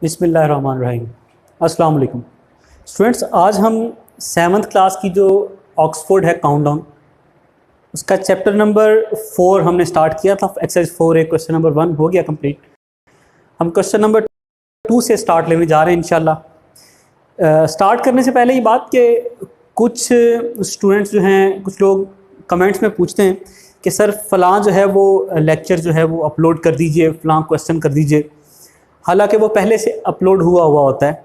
बिस्मिल्लाहिर्रहमानिर्रहीम। अस्सलाम वालेकुम स्टूडेंट्स, आज हम 7th क्लास की जो ऑक्सफोर्ड है काउंटडाउन, उसका चैप्टर नंबर 4 हमने स्टार्ट किया था। एक्सरसाइज 4 है, क्वेश्चन नंबर 1 हो गया कंप्लीट। हम क्वेश्चन नंबर 2 से स्टार्ट लेने जा रहे हैं इंशाल्लाह। स्टार्ट करने से पहले ये बात कि कुछ स्टूडेंट्स जो हैं, कुछ लोग कमेंट्स में पूछते हैं कि सर फ़लाँ जो है वो लेक्चर जो है वो अपलोड कर दीजिए, फ़लाँ क्वेश्चन कर दीजिए, हालांकि वो पहले से अपलोड हुआ होता है।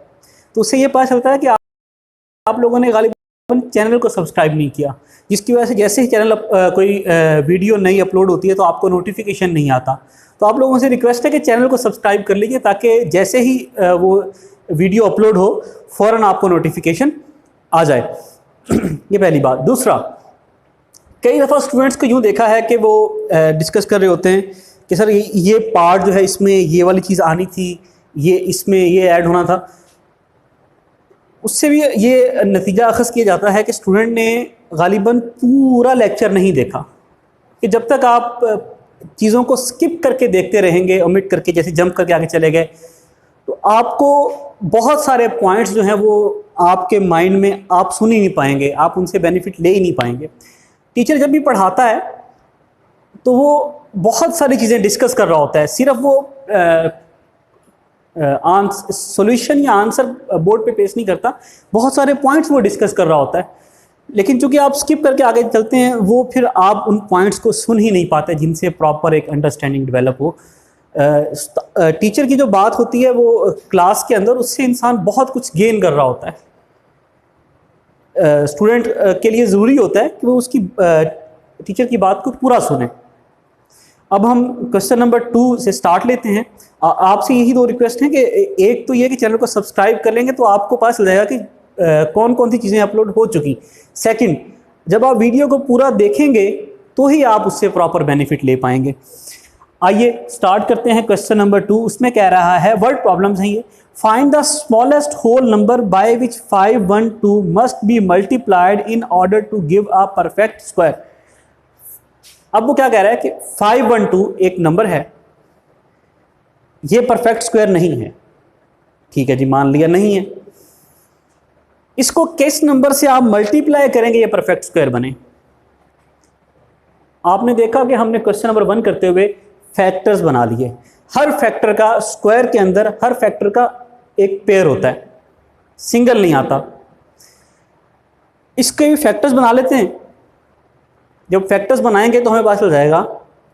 तो उससे ये पता चलता है कि आप लोगों ने गालिबन चैनल को सब्सक्राइब नहीं किया, जिसकी वजह से जैसे ही चैनल कोई वीडियो नई अपलोड होती है तो आपको नोटिफिकेशन नहीं आता। तो आप लोगों से रिक्वेस्ट है कि चैनल को सब्सक्राइब कर लीजिए, ताकि जैसे ही वो वीडियो अपलोड हो फ़ौरन आपको नोटिफिकेशन आ जाए। ये पहली बात। दूसरा, कई दफ़ा स्टूडेंट्स को यूँ देखा है कि वो डिस्कस कर रहे होते हैं कि सर ये पार्ट जो है इसमें ये वाली चीज़ आनी थी, ये इसमें ये ऐड होना था। उससे भी ये नतीजा अखज़ किया जाता है कि स्टूडेंट ने गालिबन पूरा लेक्चर नहीं देखा, कि जब तक आप चीज़ों को स्किप करके देखते रहेंगे, ओमिट करके, जैसे जंप करके आगे चले गए, तो आपको बहुत सारे पॉइंट्स जो हैं वो आपके माइंड में आप सुन ही नहीं पाएंगे, आप उनसे बेनिफिट ले ही नहीं पाएंगे। टीचर जब भी पढ़ाता है तो वो बहुत सारी चीज़ें डिस्कस कर रहा होता है, सिर्फ वो सॉल्यूशन या आंसर बोर्ड पे पेश नहीं करता, बहुत सारे पॉइंट्स वो डिस्कस कर रहा होता है। लेकिन चूंकि आप स्किप करके आगे चलते हैं, वो फिर आप उन पॉइंट्स को सुन ही नहीं पाते जिनसे प्रॉपर एक अंडरस्टैंडिंग डेवलप हो। टीचर की जो बात होती है वो क्लास के अंदर, उससे इंसान बहुत कुछ गेन कर रहा होता है। स्टूडेंट के लिए ज़रूरी होता है कि वो उसकी टीचर की बात को पूरा सुने। अब हम क्वेश्चन नंबर 2 से स्टार्ट लेते हैं। आपसे यही 2 रिक्वेस्ट हैं कि एक तो ये कि चैनल को सब्सक्राइब कर लेंगे तो आपको पता चल जाएगा कि कौन कौन सी चीज़ें अपलोड हो चुकी। सेकंड, जब आप वीडियो को पूरा देखेंगे तो ही आप उससे प्रॉपर बेनिफिट ले पाएंगे। आइए स्टार्ट करते हैं क्वेश्चन नंबर 2। उसमें कह रहा है, वर्ड प्रॉब्लम्स हैं ये। Find the smallest whole number by which 512 must be multiplied in order to give a perfect square. अब वो क्या कह रहा है कि 512 एक नंबर है, ये परफेक्ट स्क्वायर नहीं है। ठीक है जी, मान लिया नहीं है। इसको किस नंबर से आप मल्टीप्लाई करेंगे ये परफेक्ट स्क्वायर बने। आपने देखा कि हमने क्वेश्चन नंबर 1 करते हुए फैक्टर्स बना लिए। हर फैक्टर का स्क्वायर के अंदर हर फैक्टर का एक पेयर होता है, सिंगल नहीं आता। इसके भी फैक्टर्स बना लेते हैं। जब फैक्टर्स बनाएंगे तो हमें पता चल जाएगा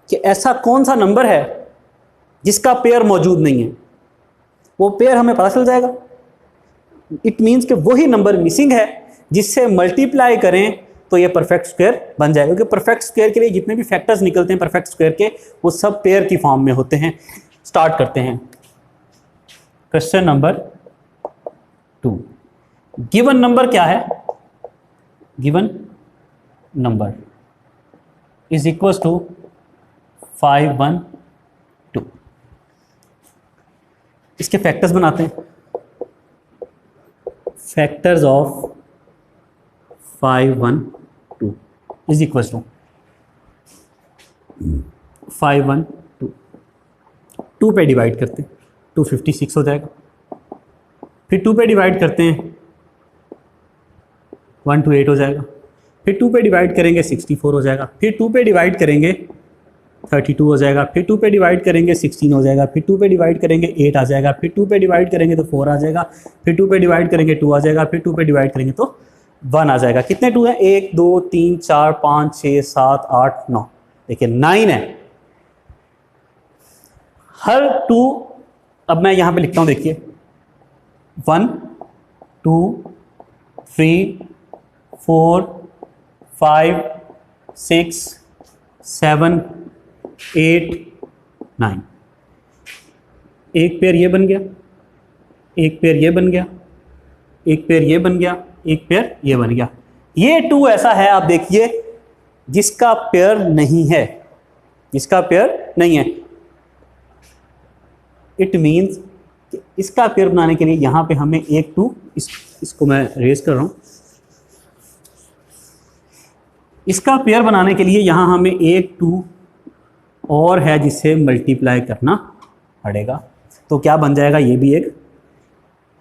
कि ऐसा कौन सा नंबर है जिसका पेयर मौजूद नहीं है। वो पेयर हमें पता चल जाएगा। इट मीन्स कि वही नंबर मिसिंग है जिससे मल्टीप्लाई करें तो ये परफेक्ट स्क्वायर बन जाएगा। क्योंकि परफेक्ट स्क्वायर के लिए जितने भी फैक्टर्स निकलते हैं परफेक्ट स्क्वायर के, वो सब पेयर की फॉर्म में होते हैं। स्टार्ट करते हैं क्वेश्चन नंबर 2। गिवन नंबर क्या है? Given number is equal to 512। इसके फैक्टर्स बनाते हैं। Factors of 512 is equal to 512 2 पे डिवाइड करते हैं, 256 हो जाएगा। फिर 2 पे डिवाइड करते हैं, 128 हो जाएगा। फिर 2 पे डिवाइड करेंगे 64 हो जाएगा। फिर 2 पे डिवाइड करेंगे 32 हो जाएगा। फिर 2 पे डिवाइड करेंगे 16 हो जाएगा। फिर 2 पे डिवाइड करेंगे 8 आ जाएगा। फिर 2 पे डिवाइड करेंगे तो 4 आ जाएगा। फिर 2 पे डिवाइड करेंगे 2 आ जाएगा। फिर 2 पे डिवाइड करेंगे तो 1 आ जाएगा। कितने 2 हैं? 1 2 3 4 5 6 7 8 9। देखिए 9 है हर 2। अब मैं यहाँ पे लिखता हूँ, देखिए 1 2 3 4 5 6 7 8 9। एक पेयर ये बन गया, एक पेयर ये बन गया, एक पेयर ये बन गया, एक पेयर ये बन गया। ये 2 ऐसा है, आप देखिए, जिसका पेयर नहीं है, जिसका पेयर नहीं है। इट मीन्स कि इसका पेयर बनाने के लिए यहाँ पे हमें एक 2, इसको मैं रेज कर रहा हूँ, इसका पेयर बनाने के लिए यहाँ हमें एक 2 और है जिसे मल्टीप्लाई करना पड़ेगा। तो क्या बन जाएगा? ये भी एक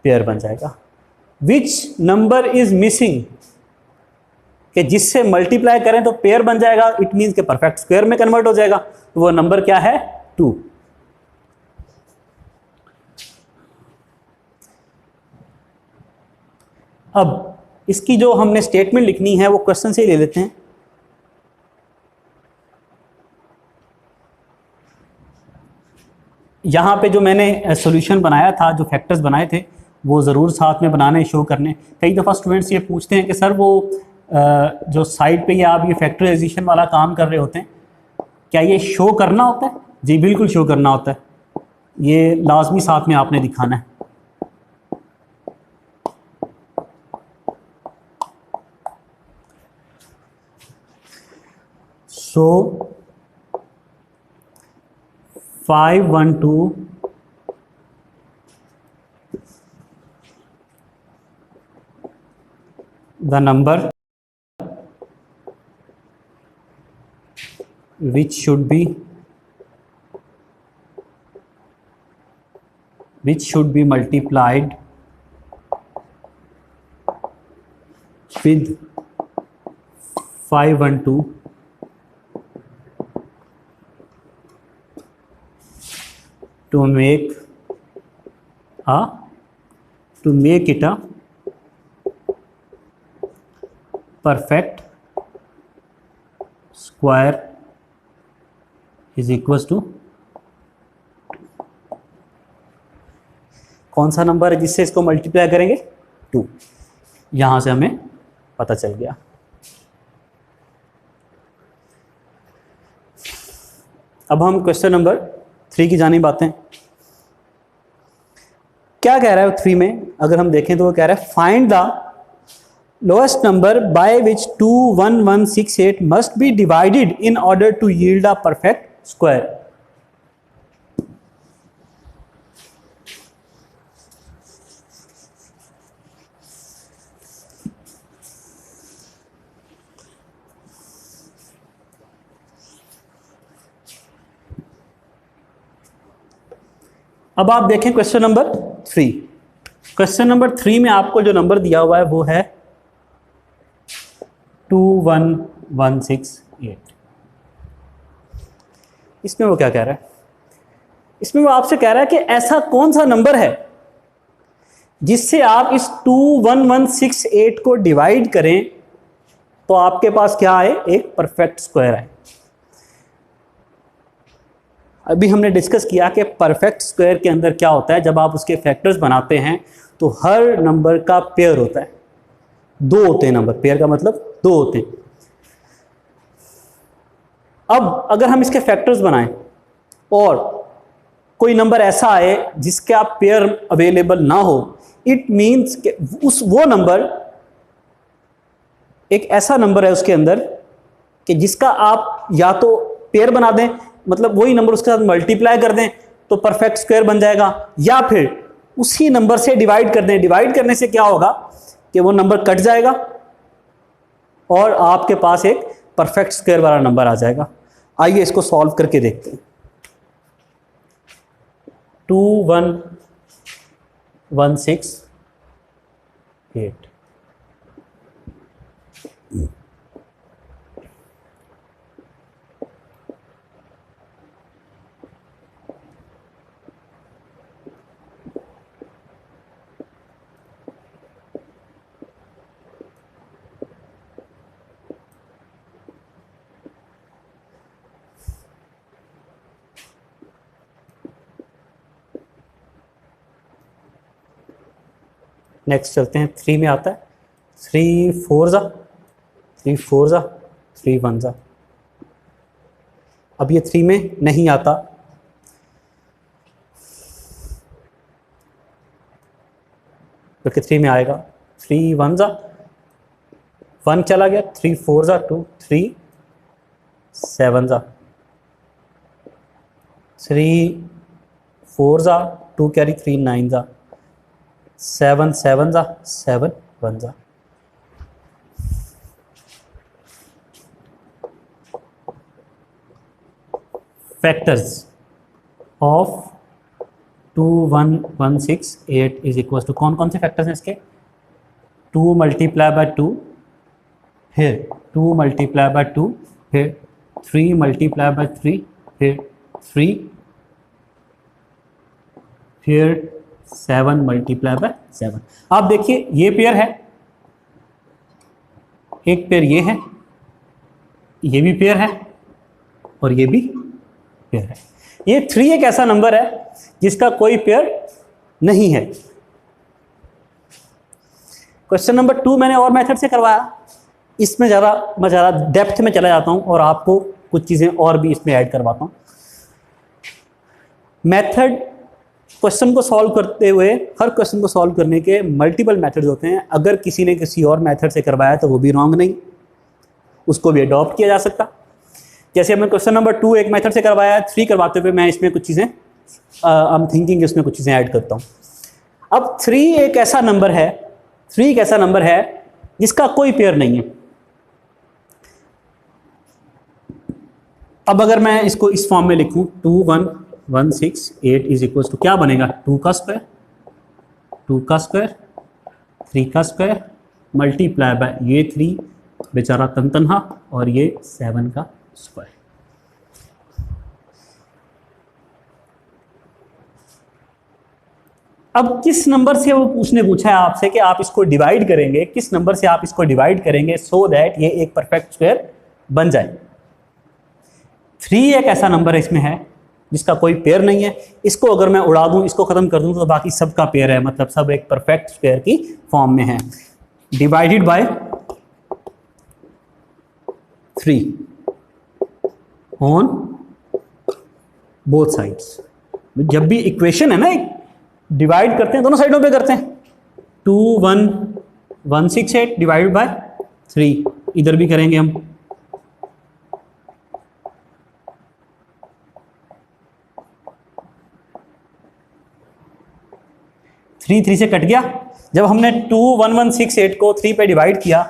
पेयर बन जाएगा। विच नंबर इज मिसिंग, कि जिससे मल्टीप्लाई करें तो पेयर बन जाएगा, इट मीन्स के परफेक्ट स्क्वायर में कन्वर्ट हो जाएगा। तो वो नंबर क्या है? 2। अब इसकी जो हमने स्टेटमेंट लिखनी है वो क्वेश्चन से ही ले लेते हैं। यहाँ पे जो मैंने सॉल्यूशन बनाया था, जो फैक्टर्स बनाए थे, वो ज़रूर साथ में बनाने, शो करने। कई दफ़ा स्टूडेंट्स ये पूछते हैं कि सर वो जो साइड पे ये आप ये फैक्टराइजेशन वाला काम कर रहे होते हैं, क्या ये शो करना होता है? जी बिल्कुल शो करना होता है, ये लाजमी साथ में आपने दिखाना है। सो 512 the number which should be multiplied with 512 to make it a perfect square is equals to, कौन सा नंबर है जिससे इसको मल्टीप्लाई करेंगे? 2। यहां से हमें पता चल गया। अब हम क्वेश्चन नंबर 3 की जानिब आते हैं। क्या कह रहा है 3 में? अगर हम देखें तो वो कह रहा है find the lowest number by which 21168 must be divided in order to yield a perfect square. अब आप देखें क्वेश्चन नंबर 3। क्वेश्चन नंबर 3 में आपको जो नंबर दिया हुआ है वो है 21168। इसमें वो क्या कह रहा है? इसमें वो आपसे कह रहा है कि ऐसा कौन सा नंबर है जिससे आप इस 21168 को डिवाइड करें तो आपके पास क्या आए? एक परफेक्ट स्क्वायर आए। अभी हमने डिस्कस किया कि परफेक्ट स्क्वायर के अंदर क्या होता है, जब आप उसके फैक्टर्स बनाते हैं तो हर नंबर का पेयर होता है, 2 होते हैं नंबर, पेयर का मतलब 2 होते हैं। अब अगर हम इसके फैक्टर्स बनाएं और कोई नंबर ऐसा आए जिसका पेयर अवेलेबल ना हो, इट मीन्स कि वो नंबर एक ऐसा नंबर है उसके अंदर कि जिसका आप या तो पेयर बना दें, मतलब वही नंबर उसके साथ मल्टीप्लाई कर दें तो परफेक्ट स्क्वायर बन जाएगा, या फिर उसी नंबर से डिवाइड कर दें। डिवाइड करने से क्या होगा कि वो नंबर कट जाएगा और आपके पास एक परफेक्ट स्क्वायर वाला नंबर आ जाएगा। आइए इसको सॉल्व करके देखते हैं। 21168। नेक्स्ट चलते हैं 3 में आता है 3 4 जा 3 4 जा 3 1 जा। अब ये 3 में नहीं आता, क्योंकि 3 में आएगा 3 1 जा 1 चला गया, 3 4 जा 2, 3 7 जा 3 4 जा 2 कैरी 3 9 जा 7 7 जा 7 1 जा। Factors of 2168 is equal to कौन कौन से फैक्टर्स हैं इसके, 2 मल्टीप्लाई बाय 2, फिर 2 मल्टीप्लाई बाय 2, फिर 3 मल्टीप्लाई बाय 3, फिर 3, फिर 7 मल्टीप्लाई बाय 7। आप देखिए ये पेयर है, एक पेयर ये है, ये भी पेयर है और ये भी पेयर है। ये 3 एक ऐसा नंबर है जिसका कोई पेयर नहीं है। क्वेश्चन नंबर 2 मैंने और मेथड से करवाया, इसमें मैं ज़्यादा डेप्थ में चला जाता हूं और आपको कुछ चीज़ें और भी इसमें ऐड करवाता हूं। मेथड क्वेश्चन को सॉल्व करते हुए, हर क्वेश्चन को सॉल्व करने के मल्टीपल मेथड्स होते हैं। अगर किसी ने किसी और मेथड से करवाया तो वो भी रॉन्ग नहीं, उसको भी अडॉप्ट किया जा सकता। जैसे हमने क्वेश्चन नंबर 2 एक मेथड से करवाया, 3 करवाते हुए मैं इसमें कुछ चीज़ें आई एम थिंकिंग इसमें कुछ चीज़ें ऐड करता हूँ। अब 3 एक ऐसा नंबर है जिसका कोई पेयर नहीं है। अब अगर मैं इसको इस फॉर्म में लिखूं 21168 इज इक्वल टू क्या बनेगा, 2 का स्क्वायर, 3 का स्क्वायर मल्टीप्लाई बाय ये 3 बेचारा तनतनहा और ये 7 का स्क्वायर। अब किस नंबर से वो उसने पूछा है आपसे कि आप इसको डिवाइड करेंगे, किस नंबर से आप इसको डिवाइड करेंगे सो दैट ये एक परफेक्ट स्क्वायर बन जाए। 3 एक ऐसा नंबर इसमें है जिसका कोई पेयर नहीं है। इसको अगर मैं उड़ा दूं, इसको खत्म कर दूं तो बाकी सब का पेयर है, मतलब सब एक परफेक्ट स्क्वायर की फॉर्म में है। Divided by 3 on both sides. जब भी इक्वेशन है ना, एक डिवाइड करते हैं दोनों साइडों पे करते हैं। 21168 डिवाइडेड बाय 3, इधर भी करेंगे हम। थ्री से कट गया। जब हमने 21168 को 3 पे डिवाइड किया,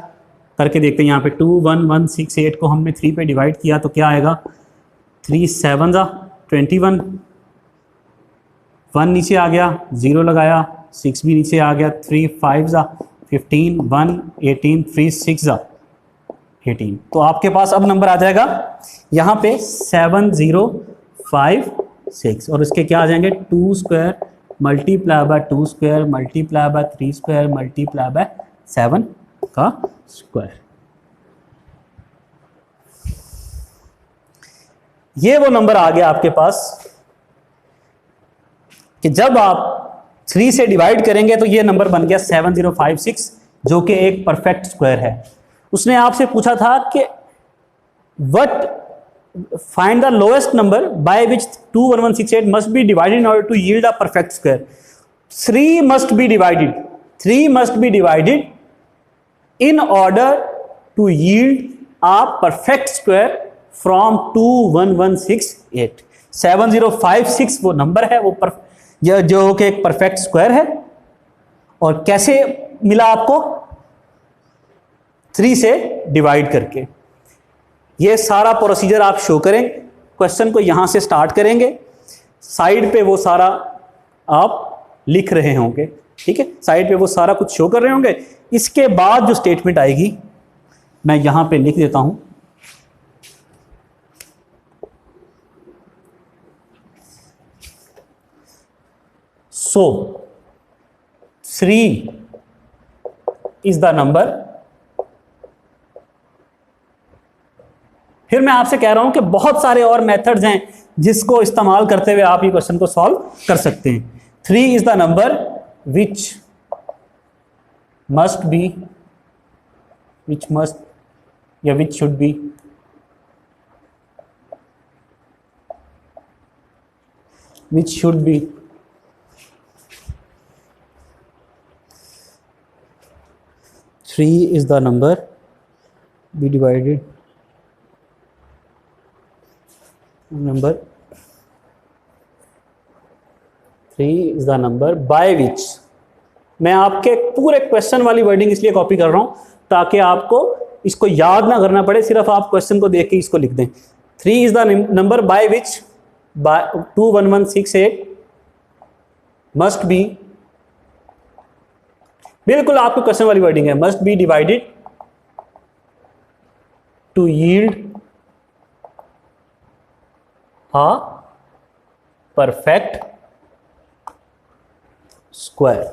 करके देखते हैं यहाँ पे 21168 को हमने 3 पे डिवाइड किया तो क्या आएगा, 3 7 21, 1 नीचे आ गया, 0 लगाया, 6 भी नीचे आ गया, 3 5 15, 1 18, 3 6 18। तो आपके पास अब नंबर आ जाएगा यहाँ पे 7056 और इसके क्या आ जाएंगे, 2 square multiply by 2 square multiply by 3 square multiply by 7 का स्क्वायर। ये वो नंबर आ गया आपके पास कि जब आप 3 से डिवाइड करेंगे तो ये नंबर बन गया 7056, जो कि एक परफेक्ट स्क्वायर है। उसने आपसे पूछा था कि find the lowest number by which 21168 must be divided in order to yield a perfect square. 3 must be divided in order to yield a perfect square from 21168. 7056 वो नंबर है, वो जो कि एक परफेक्ट स्क्वायर है। और कैसे मिला आपको, 3 से डिवाइड करके। ये सारा प्रोसीजर आप शो करें, क्वेश्चन को यहां से स्टार्ट करेंगे, साइड पे वो सारा आप लिख रहे होंगे, ठीक है, साइड पे वो सारा कुछ शो कर रहे होंगे। इसके बाद जो स्टेटमेंट आएगी मैं यहां पे लिख देता हूं, सो 3 इज द नंबर। फिर मैं आपसे कह रहा हूं कि बहुत सारे और मेथड्स हैं जिसको इस्तेमाल करते हुए आप ये क्वेश्चन को सॉल्व कर सकते हैं। 3 is the number which must be, which should be Three is the number be divided number 3 is the number by which, मैं आपके पूरे क्वेश्चन वाली वर्डिंग इसलिए कॉपी कर रहा हूं ताकि आपको इसको याद ना करना पड़े, सिर्फ आप क्वेश्चन को देख के इसको लिख दें। 3 is the number by which 21168 must be, बिल्कुल आपको क्वेश्चन वाली वर्डिंग है, must be divided to yield a perfect square।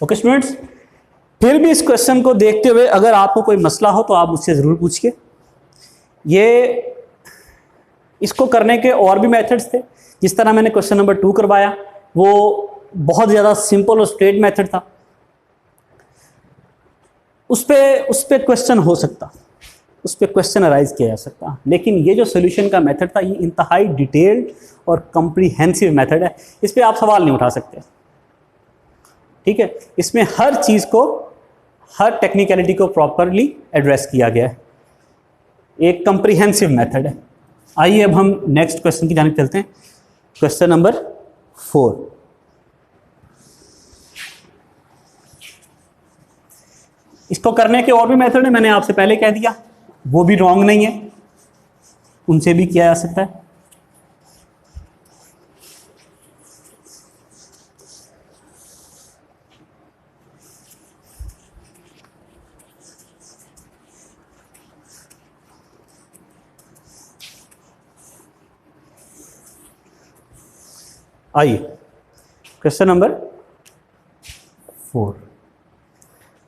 Okay students, फिर भी इस क्वेश्चन को देखते हुए अगर आपको कोई मसला हो तो आप मुझसे जरूर पूछिए। ये इसको करने के और भी मेथड्स थे, जिस तरह मैंने क्वेश्चन नंबर 2 करवाया वो बहुत ज़्यादा सिंपल और स्ट्रेट मेथड था, उस पे क्वेश्चन हो सकता, उस पे क्वेश्चन अराइज किया जा सकता, लेकिन ये जो सोल्यूशन का मेथड था ये इंतहाई डिटेल्ड और कॉम्प्रिहेंसिव मेथड है, इस पे आप सवाल नहीं उठा सकते। ठीक है, इसमें हर चीज़ को, हर टेक्निकलिटी को प्रॉपरली एड्रेस किया गया है, एक कॉम्प्रिहेंसिव मेथड है। आइए अब हम नेक्स्ट क्वेश्चन की जानिब चलते हैं, क्वेश्चन नंबर 4। इसको करने के और भी मेथड है, मैंने आपसे पहले कह दिया, वो भी रॉन्ग नहीं है, उनसे भी किया जा सकता है। आइए क्वेश्चन नंबर 4।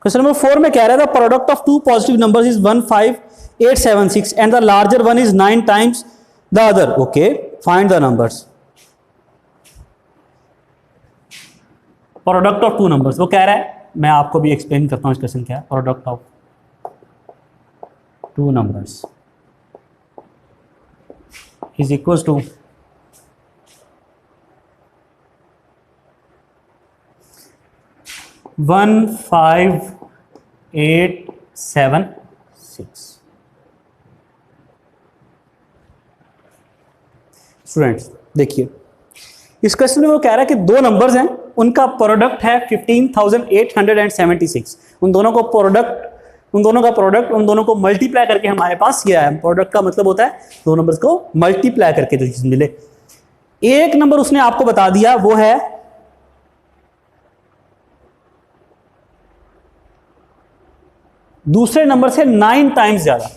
क्वेश्चन नंबर 4 में कह रहा था product of two positive numbers is 15876 and the larger one is 9 times the other. Okay, find the numbers. Product of two numbers वो कह रहा है, मैं आपको भी एक्सप्लेन करता हूं इस क्वेश्चन क्या है। Product of two numbers is equal to 15876। Students देखिए, इस क्वेश्चन में वो कह रहा है कि दो नंबर्स हैं, उनका प्रोडक्ट है 15,876। उन दोनों का प्रोडक्ट उन दोनों को मल्टीप्लाई करके हमारे पास ये आया। प्रोडक्ट का मतलब होता है दो नंबर्स को मल्टीप्लाई करके जो चीज मिले। एक नंबर उसने आपको बता दिया, वो है दूसरे नंबर से 9 टाइम्स ज्यादा।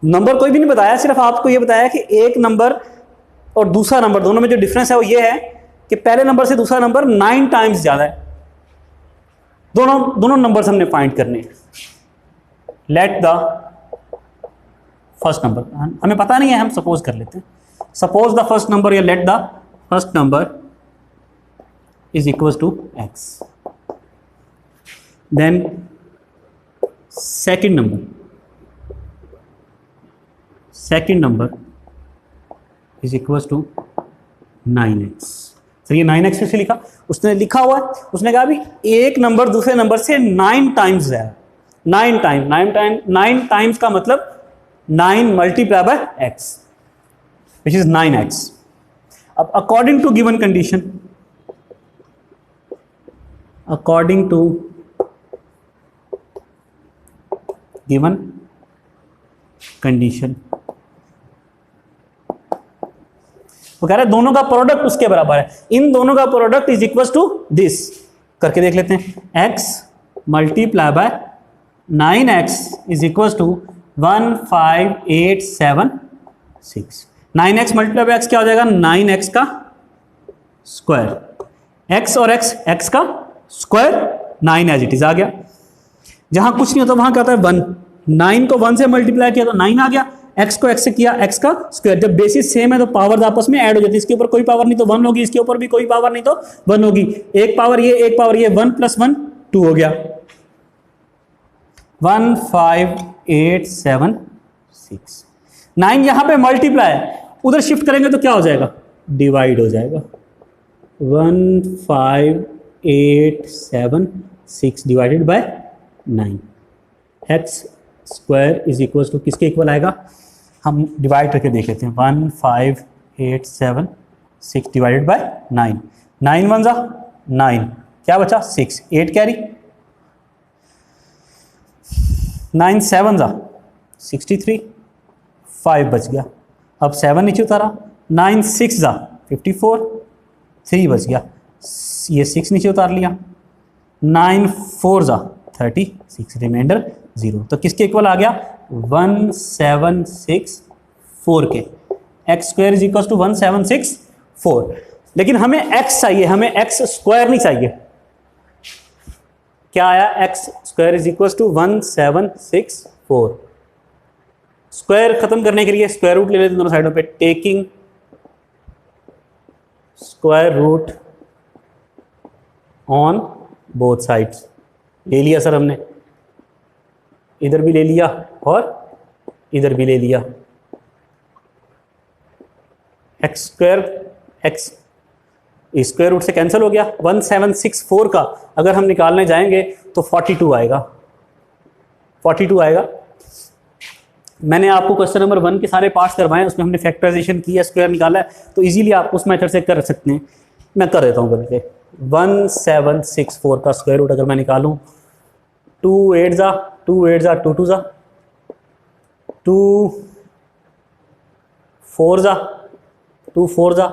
नंबर कोई भी नहीं बताया, सिर्फ आपको यह बताया कि एक नंबर और दूसरा नंबर दोनों में जो डिफरेंस है वो ये है कि पहले नंबर से दूसरा नंबर 9 टाइम्स ज्यादा है। दोनों नंबर्स हमने फाइंड करने हैं। लेट द फर्स्ट नंबर, हमें पता नहीं है, हम सपोज कर लेते हैं। सपोज द फर्स्ट नंबर, या let the first number is equal to x, then second number is equals to 9x। Sir ये 9x कैसे लिखा? उसने लिखा हुआ है, उसने कहा भी एक नंबर दूसरे नंबर से 9 टाइम्स है। 9 टाइम्स का मतलब 9 multiply by x which is 9x। अब according to given condition, according to given condition वो कह रहा है दोनों का प्रोडक्ट उसके बराबर है। इन दोनों का product is equal to this. करके देख लेते हैं। x multiply by 9x is equal to 15876। 9x multiply by x क्या हो जाएगा? 9x का स्क्वायर। x और x का स्क्वायर 9 एज इट इज आ गया। जहां कुछ नहीं होता वहां क्या होता है 1। 9 को 1 से मल्टीप्लाई किया तो 9 आ गया, x को x से किया x का स्क्वायर। जब बेसिस सेम है तो पावर्स आपस में ऐड हो जाती है। इसके ऊपर कोई पावर नहीं तो 1 होगी, इसके ऊपर भी कोई पावर नहीं तो 1 होगी। एक पावर ये 1 + 1 2 हो गया। 15876। 9 यहां पे मल्टीप्लाई है, उधर शिफ्ट करेंगे तो क्या हो जाएगा? डिवाइड हो जाएगा। 15876 divided by 9। x square is equal to किसके इक्वल आएगा? हम डिवाइड करके देख लेते हैं। 15876 डिवाइडेड बाय 9। 9 1 जा 9, क्या बचा? 6, 8 कैरी। 9 7 जा 63, 5 बच गया। अब 7 नीचे उतारा, 9 6 जा 54, 3 बच गया, ये 6 नीचे उतार लिया, 9 4 जा 36, रिमाइंडर 0। तो किसके इक्वल आ गया? 1764 के। X square is equal to 1764। लेकिन हमें एक्स चाहिए, हमें एक्स स्क्वायर नहीं चाहिए। क्या आया? X square is equal to 1764। Square खत्म करने के लिए स्क्वायर रूट ले लेते हैं दोनों साइडों पे, taking square root on both sides. ले लिया सर हमने, इधर भी ले लिया और इधर भी ले लिया। X square, x square root से कैंसिल हो गया। 1764 का अगर हम निकालने जाएंगे तो 42 आएगा, 42 आएगा। मैंने आपको क्वेश्चन नंबर 1 के सारे पार्ट्स करवाए, उसमें हमने फैक्टराइजेशन किया, स्क्वायर निकाला है, तो इजीली आप उस मेथड से कर सकते हैं। मैं कर देता हूँ करके। 1764 का स्क्वायर रूट अगर मैं निकालूँ, 2 8 जा 2 8 जा 2 2 जा 2 4 जा 2 4 जा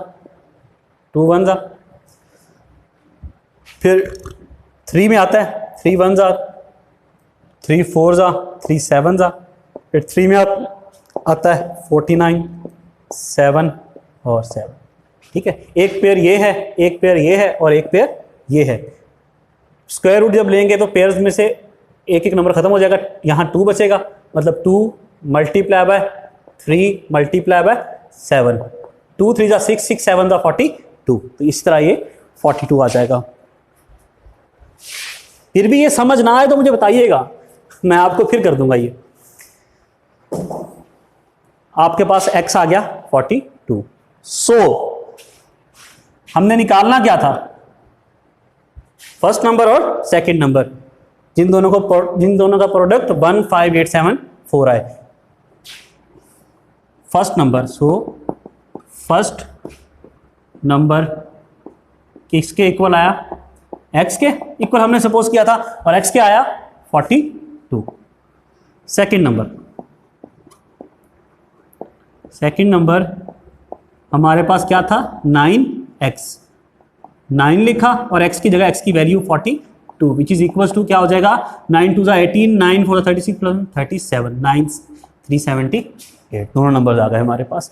2 1 जा, फिर 3 में आता है 3 1 जा 3 4 जा 3 7 जा, फिर 3 में आता है 49 7 और 7। ठीक है, एक पेयर ये है, एक पेयर ये है और एक पेयर ये है। स्क्वायर रूट जब लेंगे तो पेयर्स में से एक एक नंबर खत्म हो जाएगा, यहाँ 2 बचेगा, मतलब 2 मल्टीप्लाई बाय 3 मल्टीप्लाई बाय 7, 2 3 जा 6 6 7 जा 42। तो इस तरह ये 42 आ जाएगा। फिर भी ये समझ ना आए तो मुझे बताइएगा, मैं आपको फिर कर दूंगा। ये आपके पास x आ गया 42। सो हमने निकालना क्या था? फर्स्ट नंबर और सेकंड नंबर, जिन दोनों का प्रोडक्ट 15874 आए। First number, so first number किसके इक्वल आया? x के इक्वल हमने सपोज किया था, और x के आया 42। सेकंड नंबर हमारे पास क्या था? 9x, 9 लिखा और x की जगह x की value 42, which is equal to क्या हो जाएगा? 9 2 18, 9 4 36 प्लस 37, 9 378। दोनों नंबर आ गए हमारे पास,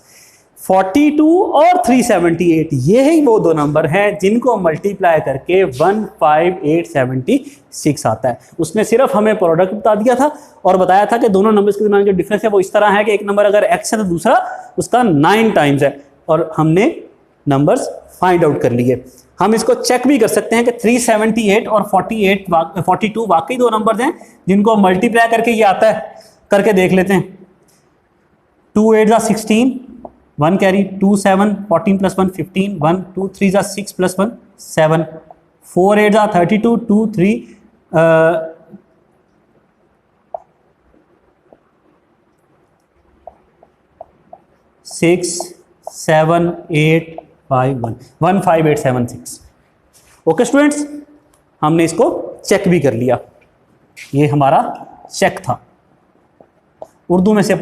42 और 378। ये ही वो दो नंबर हैं जिनको मल्टीप्लाई करके 15876 आता है। उसने सिर्फ हमें प्रोडक्ट बता दिया था और बताया था कि दोनों नंबर्स के दरमियान जो डिफरेंस है वो इस तरह है कि एक नंबर अगर x है तो दूसरा उसका 9 टाइम्स है, और हमने नंबर्स फाइंड आउट कर लिए। हम इसको चेक भी कर सकते हैं कि 378 और 42 वाकई दो नंबर्स हैं जिनको मल्टीप्लाई करके ये आता है। करके देख लेते हैं। 2 8 जा 16, 1 कैरी, 2 7 14 प्लस 1 15, 1 2 3 जा 6 प्लस 1 7, 4 8 जा 32, 2 3 6 7 8 5 1 15876। ओके स्टूडेंट्स, हमने इसको चेक भी कर लिया। ये हमारा चेक था, उर्दू में से